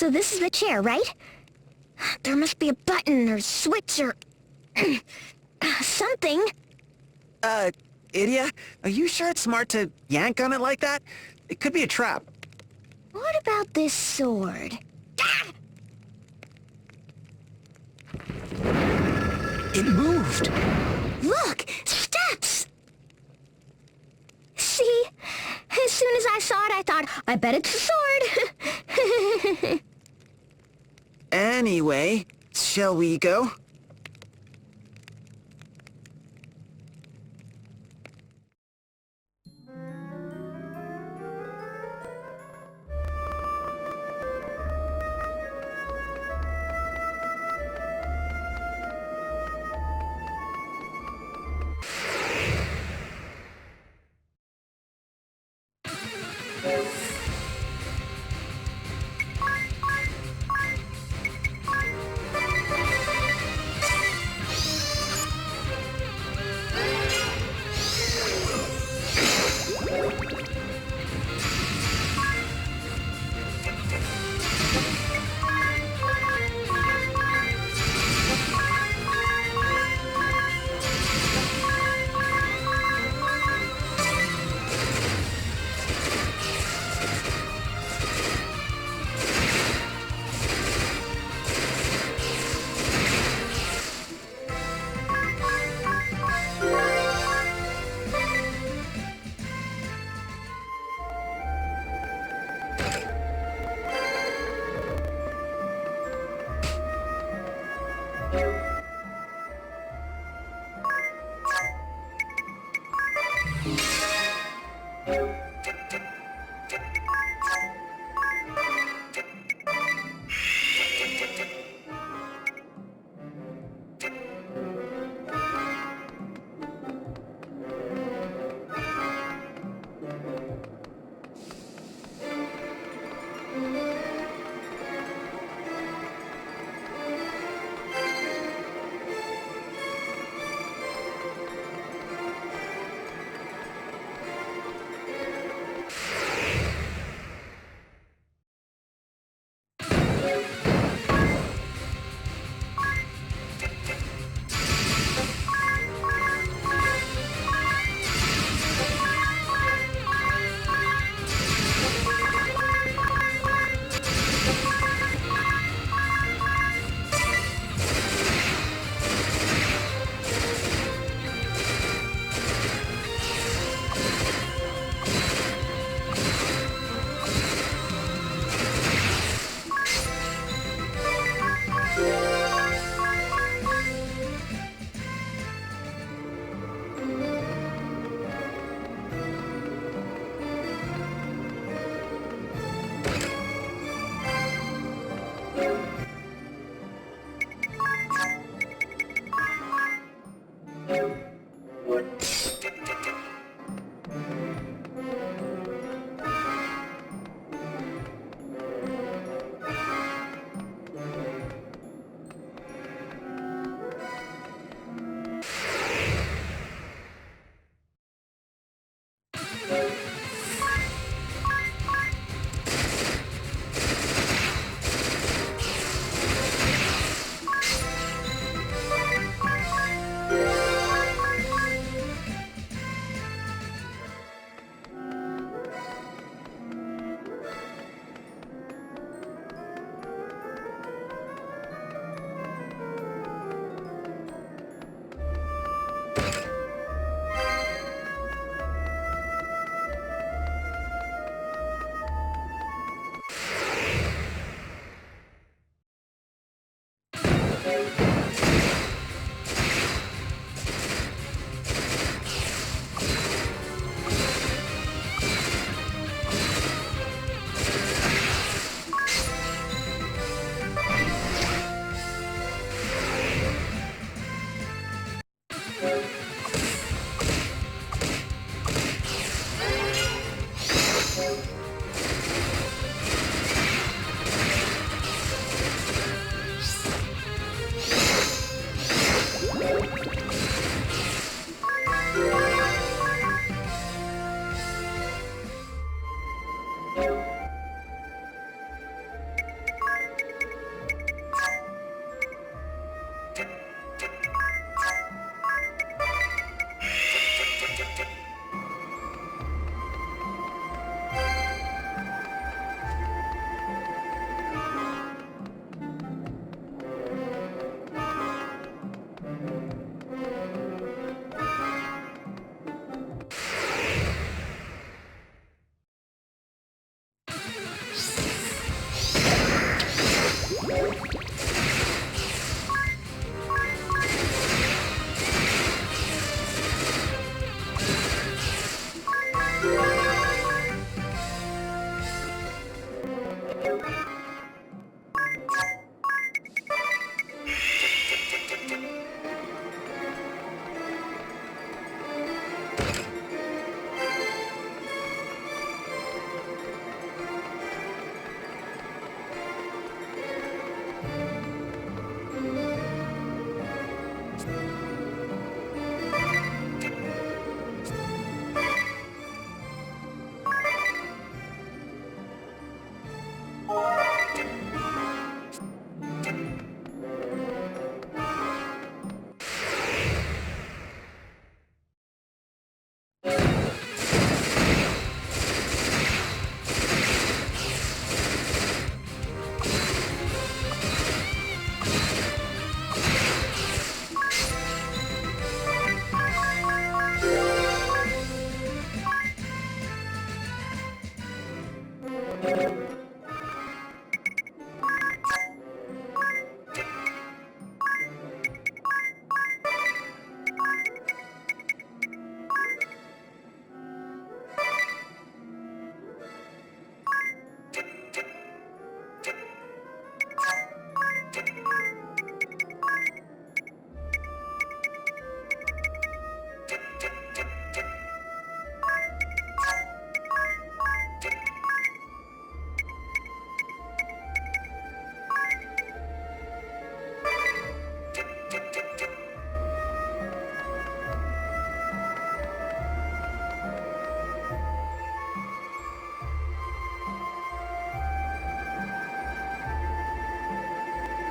So this is the chair, right? There must be a button or switch or... something. Idia, are you sure it's smart to yank on it like that? It could be a trap. What about this sword? It moved! Look! Steps! See? As soon as I saw it, I thought, I bet it's a sword. Anyway, shall we go?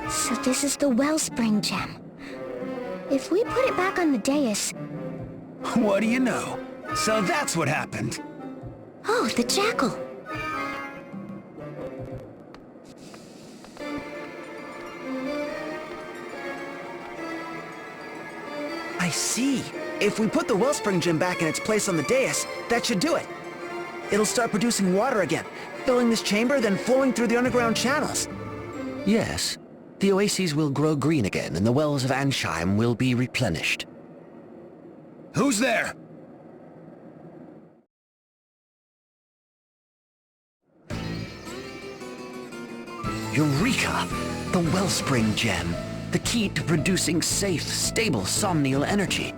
So this is the wellspring gem. If we put it back on the dais... What do you know? So that's what happened. Oh, the jackal. I see. If we put the wellspring gem back in its place on the dais, that should do it. It'll start producing water again, filling this chamber, then flowing through the underground channels. Yes. The oases will grow green again, and the wells of Ansheim will be replenished. Who's there? Eureka! The wellspring gem. The key to producing safe, stable somnial energy.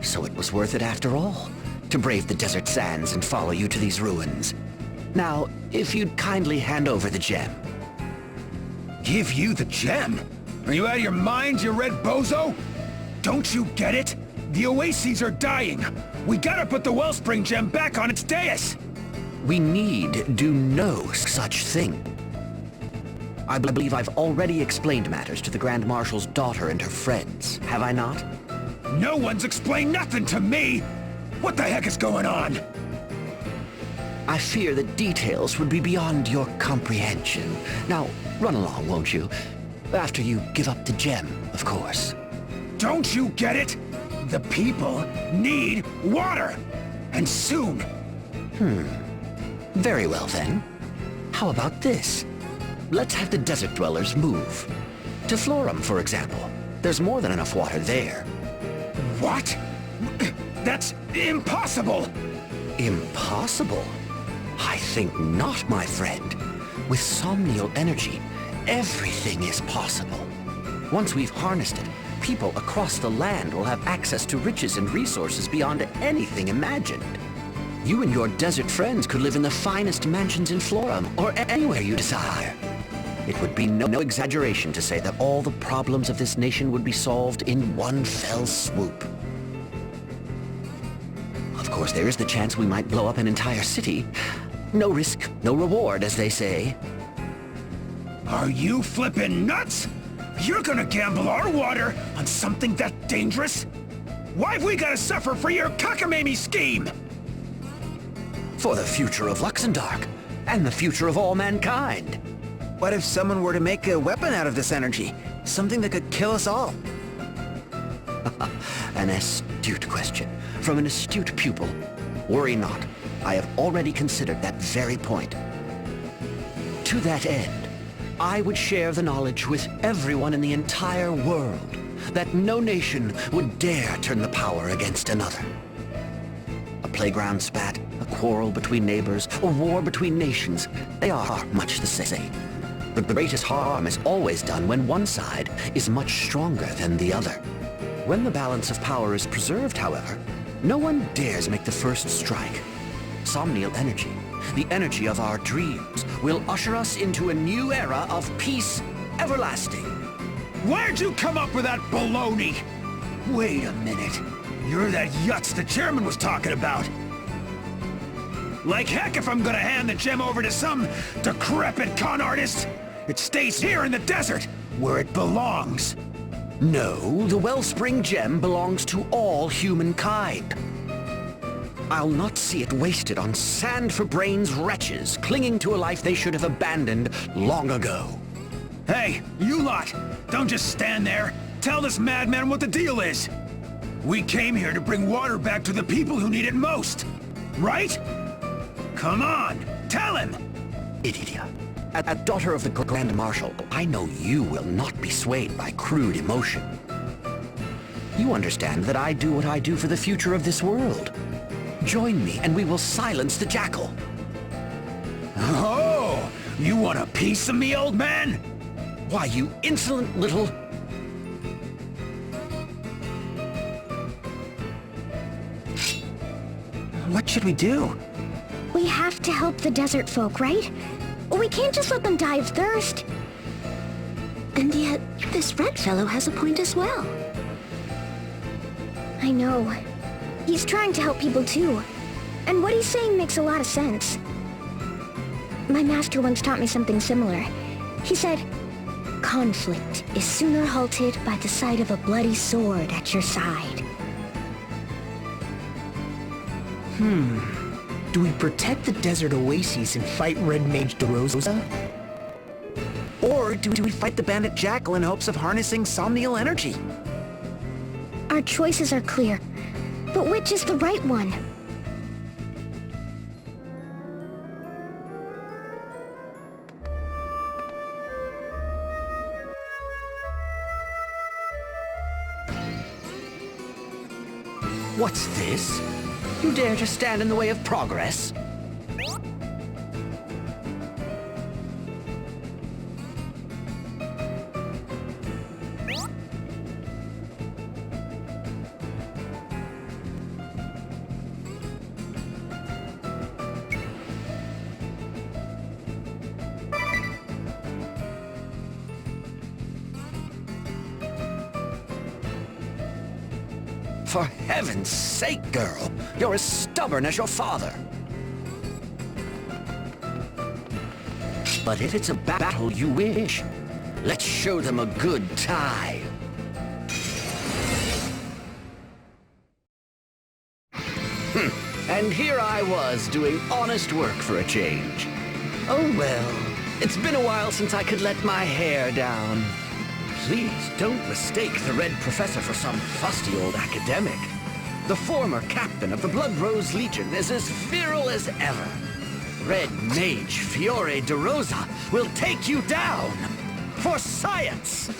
So it was worth it after all, to brave the desert sands and follow you to these ruins. Now, if you'd kindly hand over the gem. Give you the gem? Are you out of your mind, you red bozo? Don't you get it? The oases are dying. We gotta put the wellspring gem back on its dais. We need do no such thing. I believe I've already explained matters to the Grand Marshal's daughter and her friends, have I not? No one's explained nothing to me! What the heck is going on? I fear the details would be beyond your comprehension. Now, run along, won't you? After you give up the gem, of course. Don't you get it? The people need water! And soon! Very well then. How about this? Let's have the desert dwellers move. To Florum, for example. There's more than enough water there. What? That's impossible! Impossible? I think not, my friend. With somnial energy, everything is possible. Once we've harnessed it, people across the land will have access to riches and resources beyond anything imagined. You and your desert friends could live in the finest mansions in Florum, or anywhere you desire. It would be no exaggeration to say that all the problems of this nation would be solved in one fell swoop. Of course, there is the chance we might blow up an entire city. No risk, no reward, as they say. Are you flippin' nuts? You're gonna gamble our water on something that dangerous? Why've we gotta suffer for your cockamamie scheme? For the future of Luxendarc, and the future of all mankind. What if someone were to make a weapon out of this energy? Something that could kill us all? An astute question, from an astute pupil. Worry not, I have already considered that very point. To that end, I would share the knowledge with everyone in the entire world, that no nation would dare turn the power against another. A playground spat, a quarrel between neighbors, a war between nations, they are much the same. The greatest harm is always done when one side is much stronger than the other. When the balance of power is preserved, however, no one dares make the first strike. Somnial energy, the energy of our dreams, will usher us into a new era of peace everlasting. Where'd you come up with that baloney? Wait a minute. You're that yutz the chairman was talking about. Like heck if I'm gonna hand the gem over to some decrepit con artist. It stays here in the desert, where it belongs. No, the wellspring gem belongs to all humankind. I'll not see it wasted on sand-for-brains wretches clinging to a life they should have abandoned long ago. Hey, you lot! Don't just stand there. Tell this madman what the deal is. We came here to bring water back to the people who need it most. Right? Come on, tell him! Idiot. As daughter of the Grand Marshal, I know you will not be swayed by crude emotion. You understand that I do what I do for the future of this world. Join me and we will silence the jackal. Oh! You want a piece of me, old man? Why, you insolent little... What should we do? We have to help the desert folk, right? We can't just let them die of thirst. And yet, this red fellow has a point as well. I know. He's trying to help people too. And what he's saying makes a lot of sense. My master once taught me something similar. He said, conflict is sooner halted by the sight of a bloody sword at your side. Do we protect the desert oases and fight Red Mage DeRosa? Or do we fight the bandit jackal in hopes of harnessing somnial energy? Our choices are clear, but which is the right one? What's this? You dare to stand in the way of progress? For heaven's sake, girl! You're as stubborn as your father! But if it's a battle you wish, let's show them a good time. And here I was, doing honest work for a change. Oh well, it's been a while since I could let my hair down. Please don't mistake the Red Professor for some fusty old academic. The former captain of the Blood Rose Legion is as virile as ever. Red Mage Fiore DeRosa will take you down for science!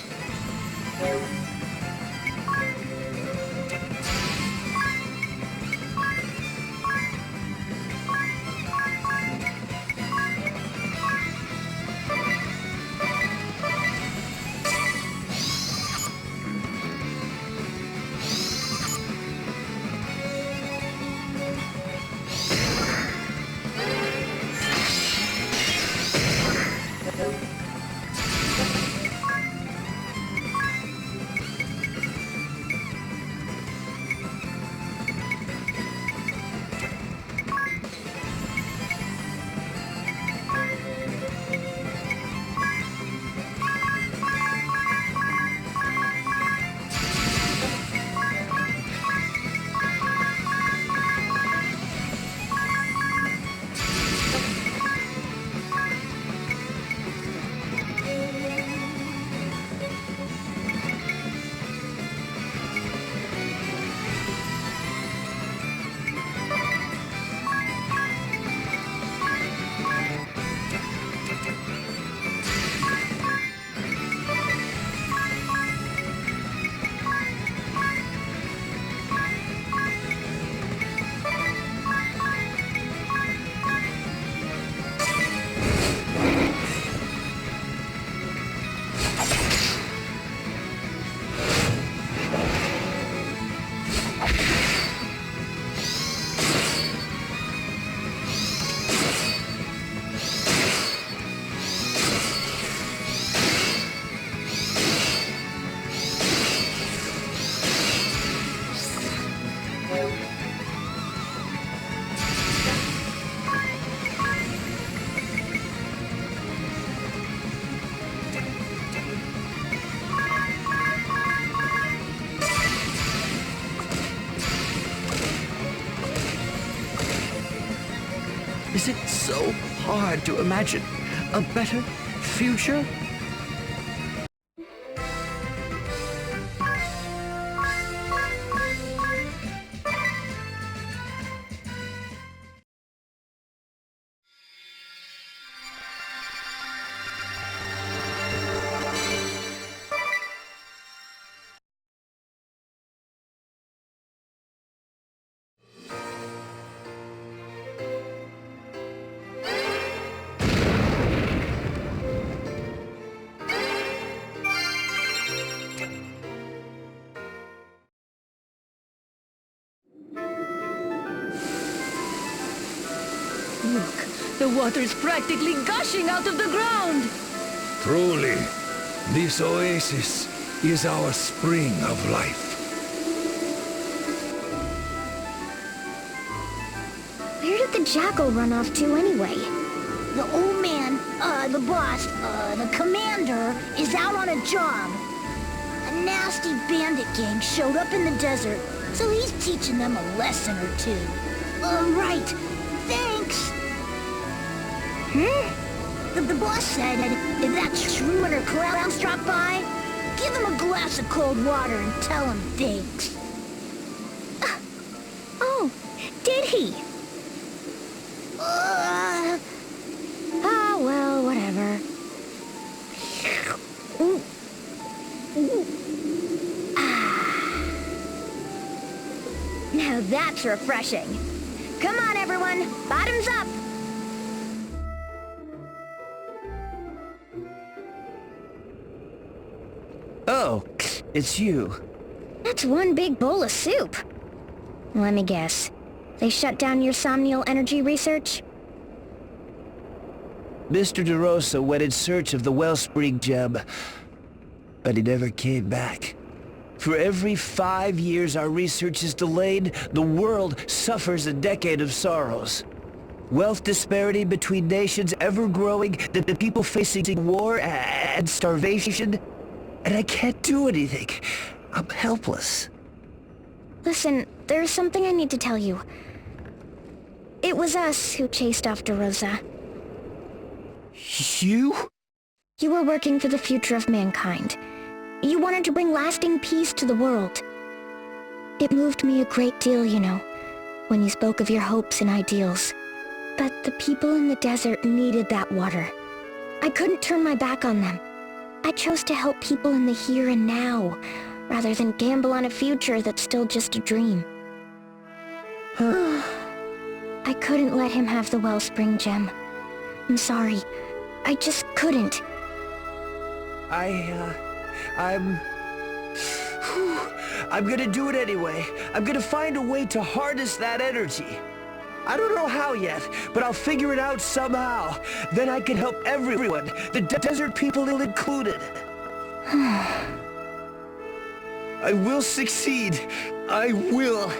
Is it so hard to imagine a better future? Look, the water's practically gushing out of the ground! Truly, this oasis is our spring of life. Where did the jackal run off to anyway? The old man, the boss, the commander, is out on a job. A nasty bandit gang showed up in the desert, so he's teaching them a lesson or two. Right. Thanks. The boss said if that shrew or clowns drop by, give them a glass of cold water and tell them thanks. Oh, did he? Well, whatever. Now that's refreshing. Come on, everyone. Bottoms up. Oh, it's you. That's one big bowl of soup. Let me guess. They shut down your somnial energy research? Mr. DeRosa went in search of the wellspring gem, but he never came back. For every 5 years our research is delayed, the world suffers a decade of sorrows. Wealth disparity between nations ever growing, the people facing war and starvation, and I can't do anything. I'm helpless. Listen, there's something I need to tell you. It was us who chased off DeRosa. You? You were working for the future of mankind. You wanted to bring lasting peace to the world. It moved me a great deal, you know, when you spoke of your hopes and ideals. But the people in the desert needed that water. I couldn't turn my back on them. I chose to help people in the here and now, rather than gamble on a future that's still just a dream. I couldn't let him have the wellspring gem. I'm sorry. I just couldn't. I'm gonna do it anyway. I'm gonna find a way to harness that energy. I don't know how yet, but I'll figure it out somehow. Then I can help everyone, the desert people included. I will succeed. I will.